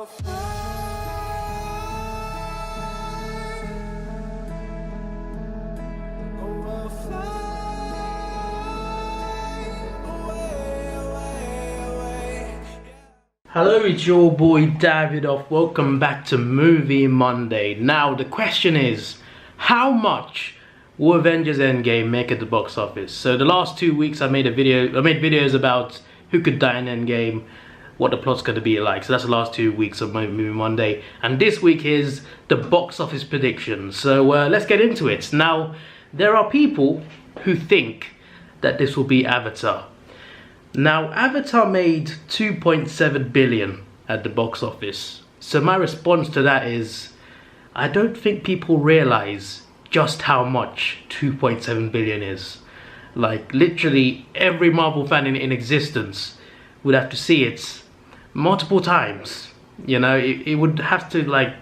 will Hello, it's your boy Davidoff. Welcome back to Movie Monday. Now the question is, how much will Avengers Endgame make at the box office? So the last 2 weeks I made videos about who could die in Endgame, what the plot's going to be like. So that's the last 2 weeks of Movie Monday. And this week is the box office predictions. So let's get into it. Now, there are people who think that this will be Avatar. Now, Avatar made 2.7 billion at the box office. So my response to that is, I don't think people realize just how much 2.7 billion is. Like, literally every Marvel fan in existence would have to see it multiple times. You know, it would have to, like,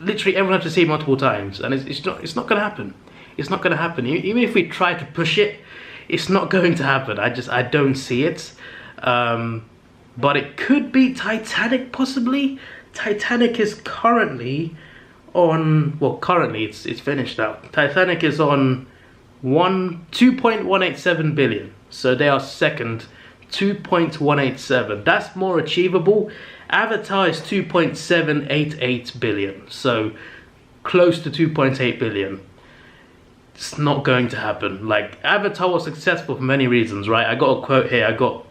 literally everyone have to see it multiple times. And it's not gonna happen. It's not gonna happen. Even if we try to push it, it's not going to happen. I don't see it. But it could be Titanic, possibly. Titanic is currently on, well, currently it's finished now. Titanic is on 2.187 billion. So they are second, 2.187. That's more achievable. Avatar is 2.788 billion. So close to 2.8 billion. It's not going to happen. Like, Avatar was successful for many reasons, right? I got a quote here. I've got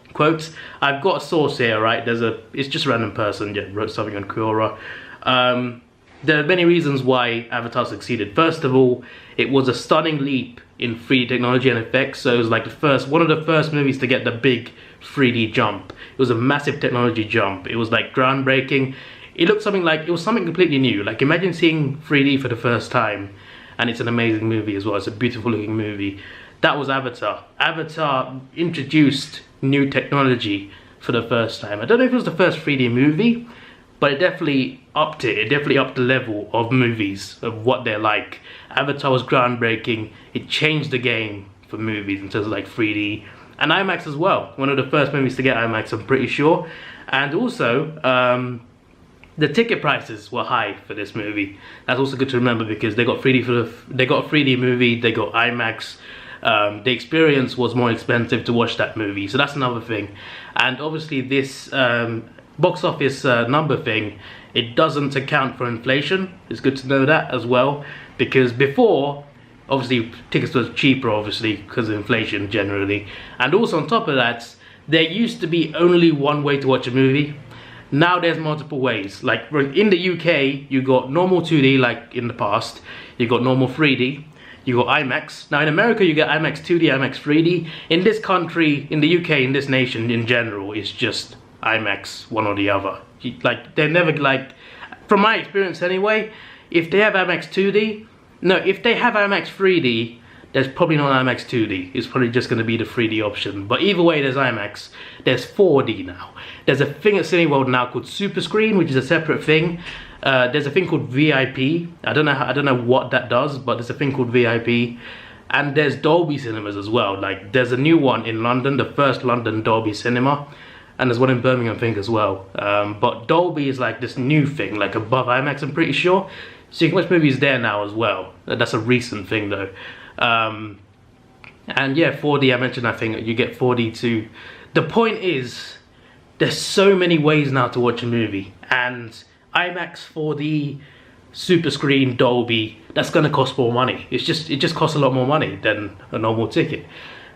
a source here, right? It's just a random person, yeah, wrote something on Quora. There are many reasons why Avatar succeeded. First of all, it was a stunning leap in 3D technology and effects. So it was like one of the first movies to get the big 3D jump. It was a massive technology jump. It was like groundbreaking. It was something completely new. Like, imagine seeing 3D for the first time. And it's an amazing movie as well. It's a beautiful looking movie. That was Avatar. Avatar introduced new technology for the first time. I don't know if it was the first 3D movie, but it definitely upped it. It definitely upped the level of movies, of what they're like. Avatar was groundbreaking. It changed the game for movies in terms of like 3D. And IMAX as well. One of the first movies to get IMAX, I'm pretty sure. And also, the ticket prices were high for this movie. That's also good to remember because they got 3D they got a 3D movie, they got IMAX. The experience was more expensive to watch that movie, so that's another thing. And obviously this box office number thing, it doesn't account for inflation. It's good to know that as well, because before, obviously tickets were cheaper, obviously because of inflation generally. And also on top of that, there used to be only one way to watch a movie. Now there's multiple ways. Like in the UK, you got normal 2D like in the past, you got normal 3D, you got IMAX. Now in America you get IMAX 2D, IMAX 3D. In this country, in the UK, in this nation in general, it's just IMAX, one or the other. Like, they're never, like, from my experience anyway, if they have IMAX 2D, no, if they have IMAX 3D, there's probably not IMAX 2D. It's probably just going to be the 3D option. But either way, there's IMAX. There's 4D now. There's a thing at Cineworld now called Super Screen, which is a separate thing. There's a thing called VIP. I don't know what that does, but there's a thing called VIP. And there's Dolby Cinemas as well. Like, there's a new one in London, the first London Dolby Cinema. And there's one in Birmingham, I think, as well. But Dolby is like this new thing, like above IMAX, I'm pretty sure. So you can watch movies there now as well. That's a recent thing, though. And yeah, 4D, I mentioned, I think you get 4D too. The point is, there's so many ways now to watch a movie, and IMAX 4D, Super Screen, Dolby, that's gonna cost more money. It just costs a lot more money than a normal ticket.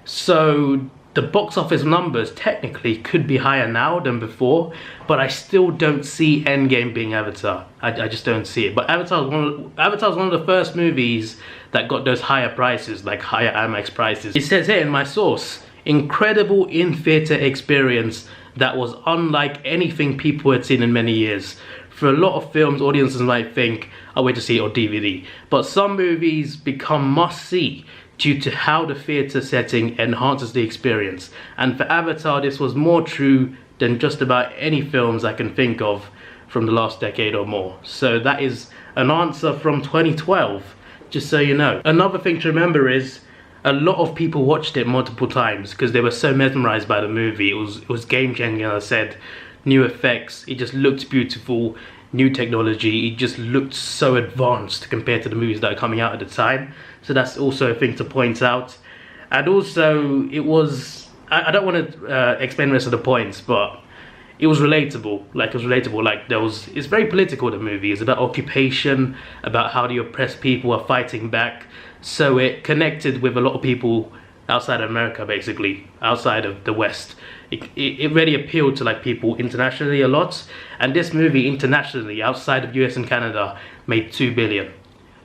So the box office numbers technically could be higher now than before, but I still don't see Endgame being Avatar. I just don't see it. But Avatar's one of the first movies that got those higher prices, like higher IMAX prices. It says here in my source, incredible in-theater experience that was unlike anything people had seen in many years. For a lot of films, audiences might think, I'll wait to see it on DVD. But some movies become must-see due to how the theatre setting enhances the experience. And for Avatar, this was more true than just about any films I can think of from the last decade or more. So that is an answer from 2012, just so you know. Another thing to remember is, a lot of people watched it multiple times because they were so mesmerized by the movie. It was game changing, as I said. new effects. It just looked beautiful, new technology. It just looked so advanced compared to the movies that are coming out at the time. So that's also a thing to point out. And also, it was, I don't want to explain the rest of the points, but it was relatable. It's very political, the movie. It's about occupation, about how the oppressed people are fighting back. So it connected with a lot of people outside of America, basically, outside of the West. It really appealed to like people internationally a lot. And this movie internationally, outside of US and Canada, made 2 billion.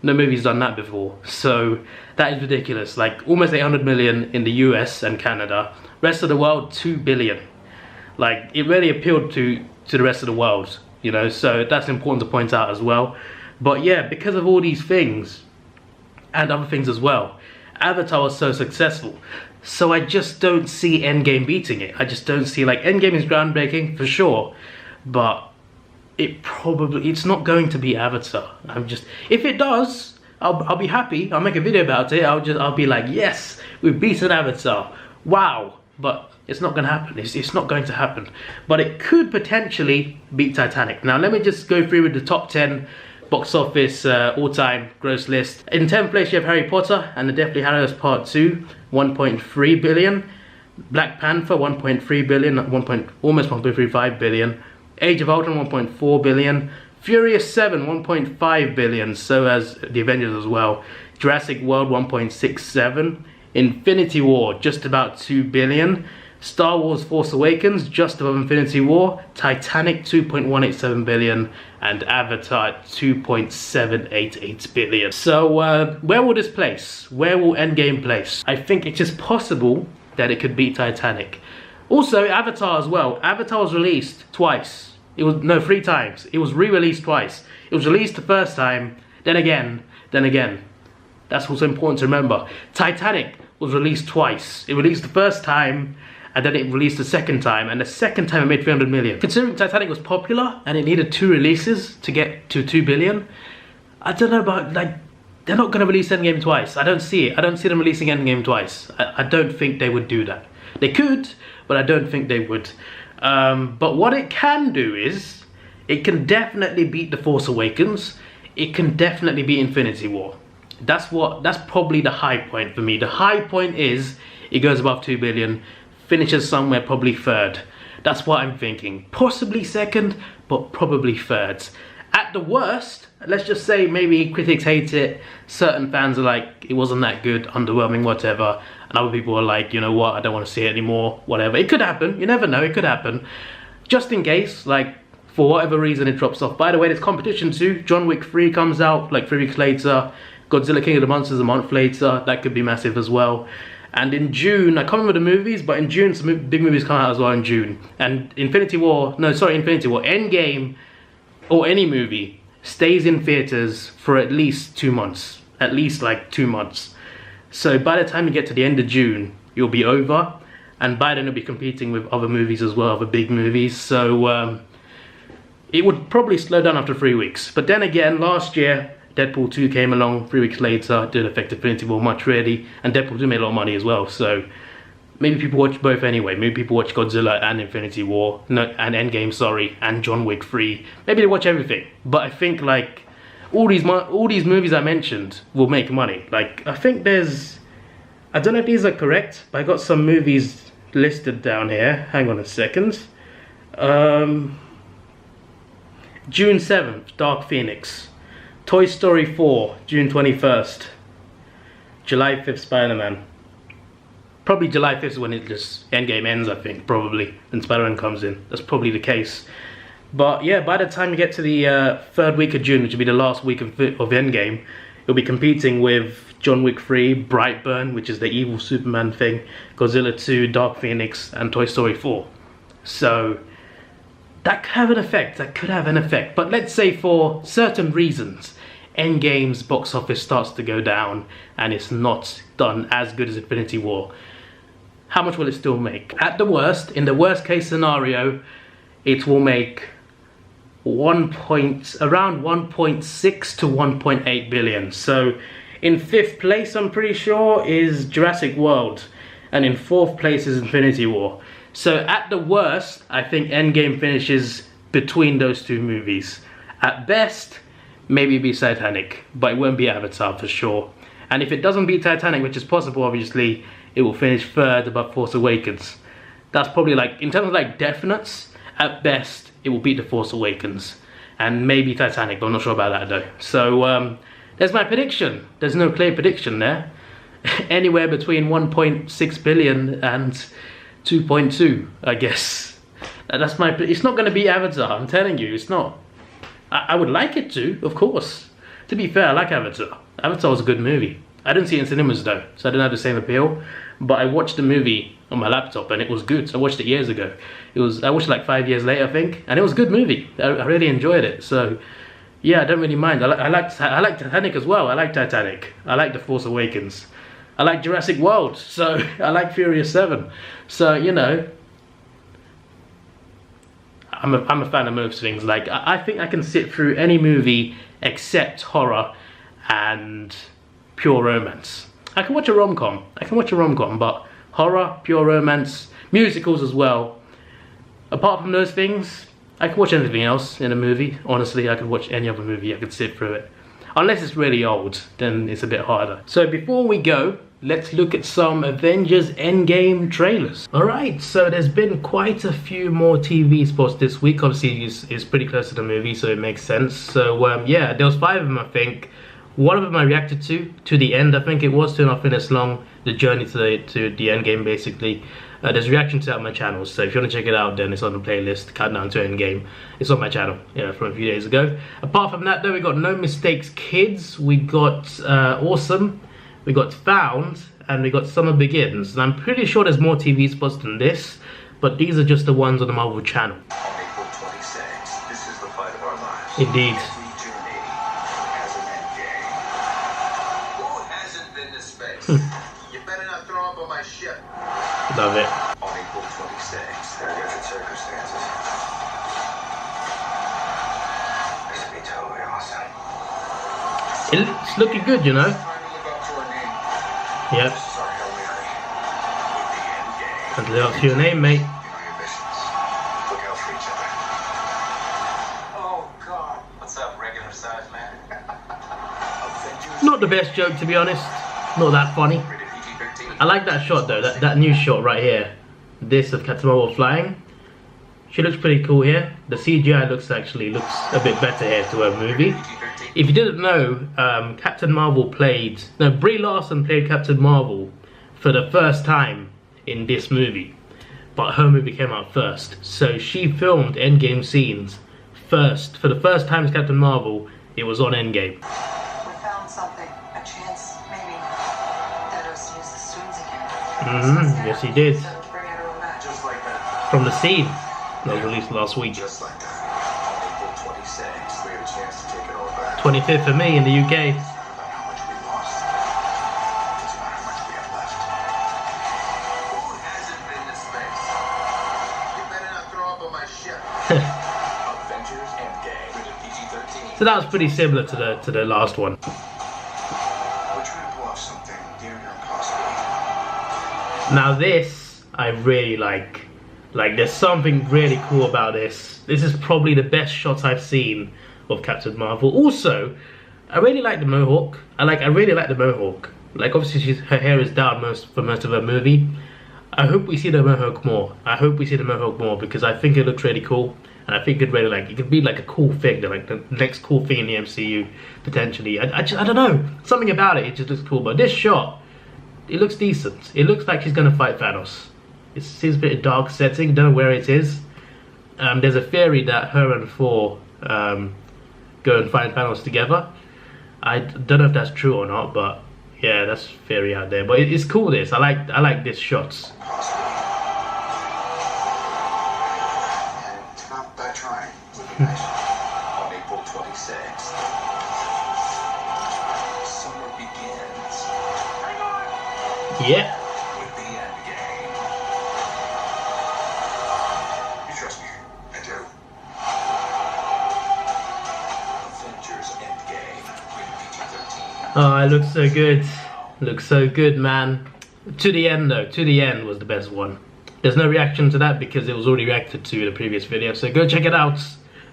No movie's done that before. So that is ridiculous. Like almost 800 million in the US and Canada. Rest of the world, 2 billion. Like, it really appealed to the rest of the world, you know, so that's important to point out as well. But yeah, because of all these things, and other things as well, Avatar was so successful. So I just don't see Endgame beating it. I just don't see, like, Endgame is groundbreaking, for sure, but it's not going to be Avatar. If it does, I'll be happy, I'll make a video about it, I'll be like, yes, we've beaten Avatar, wow. But it's not going to happen. It's not going to happen. But it could potentially beat Titanic. Now, let me just go through with the top 10 box office all-time gross list. In 10th place, you have Harry Potter and the Deathly Hallows Part 2, 1.3 billion. Black Panther, 1.3 billion, almost 1.35 billion. Age of Ultron, 1.4 billion. Furious 7, 1.5 billion. So as the Avengers as well. Jurassic World, 1.67. Infinity War, just about 2 billion. Star Wars Force Awakens, just above Infinity War. Titanic, 2.187 billion. And Avatar, 2.788 billion. So where will this place? Where will Endgame place? I think it's just possible that it could beat Titanic. Also, Avatar as well. Avatar was released twice. Three times. It was re-released twice. It was released the first time, then again. That's also important to remember. Titanic was released twice. It released the first time, and then it released the second time, and the second time it made 300 million. Considering Titanic was popular, and it needed 2 releases to get to 2 billion, I don't know about, like, they're not going to release Endgame twice. I don't see it. I don't see them releasing Endgame twice. I don't think they would do that. They could, but I don't think they would. But what it can do is, it can definitely beat The Force Awakens. It can definitely beat Infinity War. That's probably the high point for me. The high point is it goes above 2 billion, finishes somewhere probably third. That's what I'm thinking. Possibly second, but probably third. At the worst, let's just say maybe critics hate it, certain fans are like, it wasn't that good, underwhelming, whatever, and other people are like, you know what, I don't want to see it anymore, whatever. It could happen, you never know, it could happen. Just in case, like, for whatever reason it drops off. By the way, there's competition too. John Wick 3 comes out like 3 weeks later. Godzilla King of the Monsters a month later. That could be massive as well. And in June, I can't remember the movies, but in June some big movies come out as well in June. And Endgame, or any movie, stays in theaters for at least 2 months. At least like 2 months. So by the time you get to the end of June, it'll be over. And by then it'll be competing with other movies as well, other big movies. So it would probably slow down after 3 weeks. But then again, last year, Deadpool 2 came along 3 weeks later, didn't affect Infinity War much really, and Deadpool 2 made a lot of money as well, so maybe people watch both anyway. Maybe people watch Godzilla and Infinity War, and Endgame, sorry, and John Wick 3. Maybe they watch everything, but I think like all these movies I mentioned will make money. Like I think there's, I don't know if these are correct, but I got some movies listed down here. Hang on a second. June 7th, Dark Phoenix. Toy Story 4, June 21st. July 5th, Spider-Man. Probably July 5th is when Endgame ends, I think, probably. And Spider-Man comes in. That's probably the case. But yeah, by the time you get to the third week of June, which will be the last week of Endgame, you'll be competing with John Wick 3, Brightburn, which is the evil Superman thing, Godzilla 2, Dark Phoenix, and Toy Story 4. So that could have an effect. But let's say for certain reasons, Endgame's box office starts to go down and it's not done as good as Infinity War. How much will it still make? At the worst, in the worst case scenario, it will make around 1.6 to 1.8 billion. So in 5th place, I'm pretty sure, is Jurassic World, and in 4th place is Infinity War. So at the worst, I think Endgame finishes between those two movies. At best, maybe it be Titanic, but it won't be Avatar for sure. And if it doesn't beat Titanic, which is possible obviously, it will finish third above Force Awakens. That's probably like, in terms of like definites, at best, it will beat The Force Awakens. And maybe Titanic, but I'm not sure about that though. So there's my prediction. There's no clear prediction there. Anywhere between 1.6 billion and 2.2, I guess. That's my. It's not going to be Avatar. I'm telling you, it's not. I would like it to, of course. To be fair, I like Avatar. Avatar was a good movie. I didn't see it in cinemas though, so I didn't have the same appeal. But I watched the movie on my laptop and it was good. I watched it years ago. I watched it like 5 years later, I think, and it was a good movie. I really enjoyed it. So yeah, I don't really mind. I like Titanic as well. I like Titanic. I like The Force Awakens. I like Jurassic World, so I like Furious 7. So, you know, I'm a fan of most things. Like, I think I can sit through any movie except horror and pure romance. I can watch a rom-com. But horror, pure romance, musicals as well. Apart from those things, I can watch anything else in a movie. Honestly, I could watch any other movie. I could sit through it. Unless it's really old, then it's a bit harder. So before we go, let's look at some Avengers Endgame trailers. Alright, so there's been quite a few more TV spots this week. Obviously, it's pretty close to the movie, so it makes sense. So yeah, there was 5 of them, I think. One of them I reacted to the end. I think it was 2.5 minutes long, the journey to the end game, basically. There's a reaction to that on my channel, so if you want to check it out, then it's on the playlist, Countdown to Endgame. It's on my channel, from a few days ago. Apart from that, though, we got No Mistakes Kids, we got Awesome, we got Found, and we got Summer Begins. And I'm pretty sure there's more TV spots than this, but these are just the ones on the Marvel channel. On April 26th, this is the fight of our lives. Indeed. You better not throw up on my ship. Love it. On April 26th, there are different circumstances. This would be totally awesome. It's looking good, you know. Yep. This is our Hail Mary. With the end game. And live up to your name, mate. You know your missions. Look out for each other. Oh God. What's up, regular size man? Avengers. Not the best joke, to be honest. Not that funny. I like that shot though, that new shot right here. This of Captain Marvel flying. She looks pretty cool here. The CGI looks a bit better here to her movie. If you didn't know, Captain Marvel Brie Larson played Captain Marvel for the first time in this movie. But her movie came out first. So she filmed Endgame scenes first. For the first time as Captain Marvel, it was on Endgame. Yes, he did. From the scene that was released last week. 25th for me in the UK. So that was pretty similar to the last one. Now this, I really like. Like, there's something really cool about this. This is probably the best shot I've seen of Captain Marvel. Also, I really like the mohawk. I really like the mohawk. Like, obviously her hair is down for most of her movie. I hope we see the mohawk more. Because I think it looks really cool. And I think it could be like a cool thing, like the next cool thing in the MCU, potentially. I don't know. Something about it just looks cool. But this shot, it looks decent. It looks like she's gonna fight Thanos. It seems a bit dark setting, don't know where it is. There's a theory that her and Thor go and find Thanos together. I don't know if that's true or not, but yeah, that's a theory out there. But it's cool this, I like this shots. It's not by trying. On April 26th, summer begins. Hang on! Yeah. With the end game. You trust me? I do. Avengers Endgame. PG-13. Oh, it looks so good. Looks so good, man. To the end though. To the end was the best one. There's no reaction to that because it was already reacted to in the previous video, so go check it out,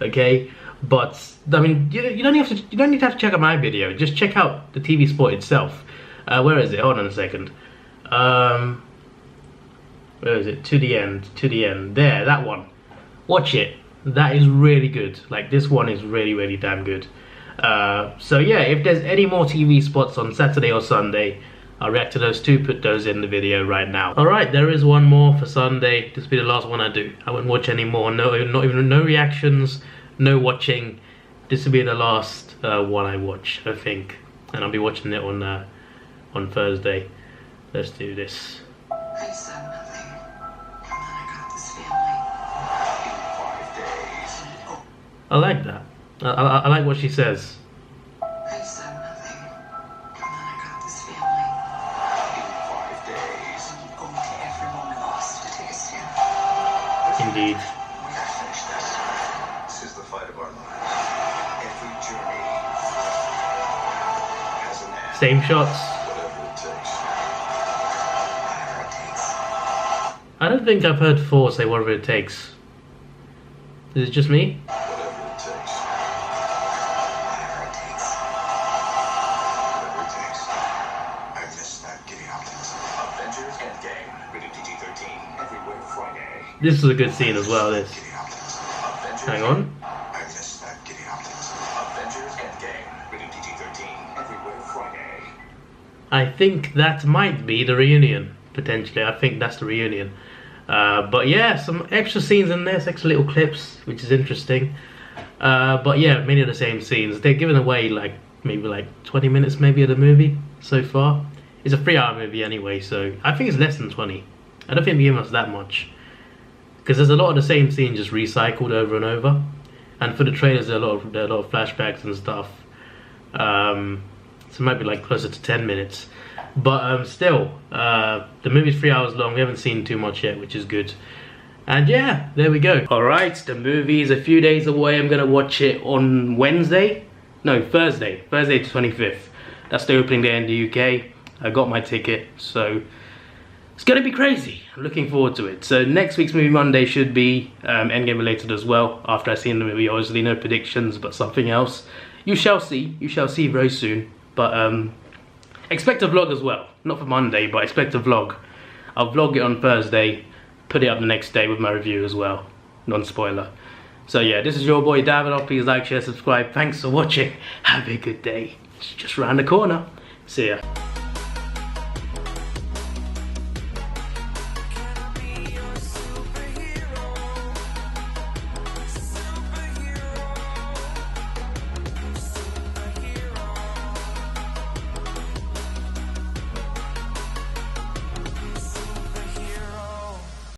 okay? But I mean, you don't need to have to check out my video. Just check out the TV spot itself. Where is it? Hold on a second. Where is it? To the end. There, that one. Watch it. That is really good. Like, this one is really damn good. So yeah, if there's any more TV spots on Saturday or Sunday, I'll react to those two, put those in the video right now. Alright, there is one more for Sunday. This will be the last one I do. I won't watch any more. No reactions, no watching. This will be the last one I watch, I think. And I'll be watching it on Thursday. Let's do this. I said nothing. And then I got this feeling. 5 days. I like that. I like what she says. I said nothing. And then I got this feeling. 5 days. We owe to everyone we lost to take a stand. Indeed. We gotta finish this. This is the fight of our lives. Every journey has an end. Same shots. Whatever it takes. Whatever it takes. I don't think I've heard Thor say whatever it takes. Is it just me? Whatever it takes. Whatever it takes. Whatever it takes. I miss that giddy optimism. Avengers Endgame. Rated PG-13. Everywhere Friday. This is a good scene as well, this. Giddy optimism. Avengers. Hang on. I miss that giddy optimism. Avengers Endgame. Rated PG-13. Everywhere Friday. I think that might be the reunion, potentially. I think that's the reunion. But yeah, some extra scenes in there, extra little clips, which is interesting. But yeah, many of the same scenes. They're giving away like maybe like 20 minutes maybe of the movie so far. It's a 3-hour movie anyway, so I think it's less than 20. I don't think they're giving us that much. Because there's a lot of the same scenes just recycled over and over. And for the trailers, there are a lot of flashbacks and stuff. So it might be like closer to 10 minutes. But still, the movie's 3 hours long. We haven't seen too much yet, which is good. And yeah, there we go. Alright, the movie is a few days away. I'm gonna watch it on Wednesday. No, Thursday. Thursday the 25th. That's the opening day in the UK. I got my ticket, so it's gonna be crazy. I'm looking forward to it. So next week's movie Monday should be Endgame related as well. After I've seen the movie, obviously no predictions, but something else. You shall see. You shall see very soon. But expect a vlog as well. Not for Monday, but expect a vlog. I'll vlog it on Thursday, put it up the next day with my review as well. Non-spoiler. So yeah, this is your boy Davidoff. Please like, share, subscribe. Thanks for watching. Have a good day. It's just around the corner. See ya.